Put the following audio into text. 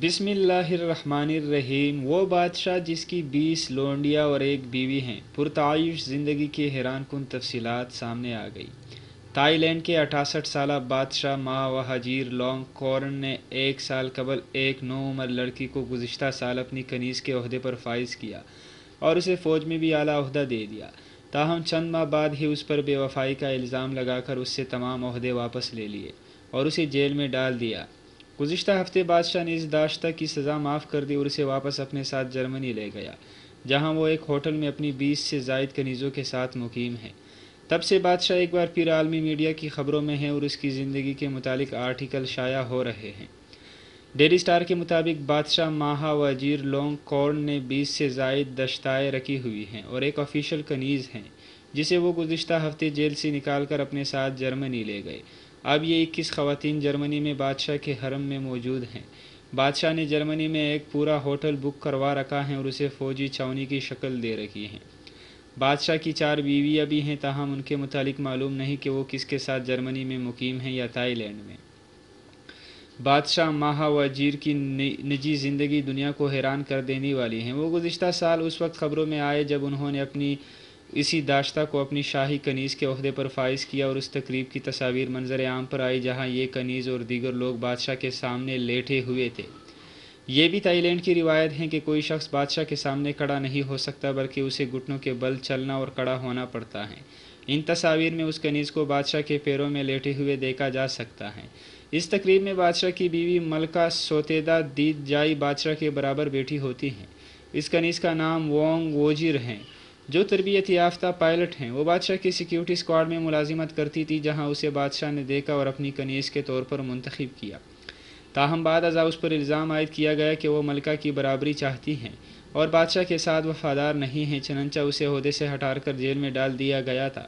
بسم اللہ الرحمن الرحیم۔ وہ بادشاہ جس کی 20 لونڈیاں اور ایک بیوی ہیں، پرتعیش زندگی کی حیران کن تفصیلات سامنے آ گئی۔ تائی لینڈ کے 68 سالہ بادشاہ مہاوجیر لونگ کورن نے 1 سال قبل ایک نوعمر لڑکی کو گزشتہ سال اپنی کنیز کے عہدے پر فائز کیا اور اسے فوج میں بھی اعلیٰ عہدہ دے دیا۔ تاہم چند ماہ بعد ہی اس پر بے وفائی کا الزام لگا کر اس سے تمام عہدے واپس لے لیے اور اسے جیل میں ڈال دیا۔ گزشتہ ہفتے بادشاہ نے اس داشتہ کی سزا معاف کر دی اور اسے واپس اپنے ساتھ جرمنی لے گیا، جہاں وہ ایک ہوٹل میں اپنی 20 سے زائد کنیزوں کے ساتھ مقیم ہے۔ تب سے بادشاہ ایک بار پھر عالمی میڈیا کی خبروں میں ہیں اور اس کی زندگی کے متعلق آرٹیکل شائع ہو رہے ہیں۔ ڈیلی اسٹار کے مطابق بادشاہ مہاوجیر لونگ کورن نے 20 سے زائد دشتائیں رکھی ہوئی ہیں اور ایک آفیشل کنیز ہیں جسے وہ گزشتہ ہفتے جیل سے نکال کر اپنے ساتھ جرمنی لے گئے۔ اب یہ 21 خواتین جرمنی میں بادشاہ کے حرم میں موجود ہیں۔ بادشاہ نے جرمنی میں ایک پورا ہوٹل بک کروا رکھا ہے اور اسے فوجی چھاؤنی کی شکل دے رکھی ہے۔ بادشاہ کی 4 بیویاں بھی ہیں، تاہم ان کے متعلق معلوم نہیں کہ وہ کس کے ساتھ جرمنی میں مقیم ہیں یا تائی لینڈ میں۔ بادشاہ مہاوجیر کی نجی زندگی دنیا کو حیران کر دینے والی ہے۔ وہ گزشتہ سال اس وقت خبروں میں آئے جب انہوں نے اسی داشتہ کو اپنی شاہی کنیز کے عہدے پر فائز کیا اور اس تقریب کی تصاویر منظر عام پر آئی جہاں یہ کنیز اور دیگر لوگ بادشاہ کے سامنے لیٹے ہوئے تھے۔ یہ بھی تائی لینڈ کی روایت ہے کہ کوئی شخص بادشاہ کے سامنے کھڑا نہیں ہو سکتا بلکہ اسے گھٹنوں کے بل چلنا اور کھڑا ہونا پڑتا ہے۔ ان تصاویر میں اس کنیز کو بادشاہ کے پیروں میں لیٹے ہوئے دیکھا جا سکتا ہے۔ اس تقریب میں بادشاہ کی بیوی ملکہ سوتیدہ دید جائی بادشاہ کے برابر بیٹھی ہوتی ہیں۔ اس کنیز کا نام وونگ ووجیر ہے، جو تربیت یافتہ پائلٹ ہیں۔ وہ بادشاہ کی سیکیورٹی اسکواڈ میں ملازمت کرتی تھی جہاں اسے بادشاہ نے دیکھا اور اپنی کنیز کے طور پر منتخب کیا۔ تاہم بعد ازاں اس پر الزام عائد کیا گیا کہ وہ ملکہ کی برابری چاہتی ہیں اور بادشاہ کے ساتھ وفادار نہیں ہیں، چنانچہ اسے عہدے سے ہٹا کر جیل میں ڈال دیا گیا تھا۔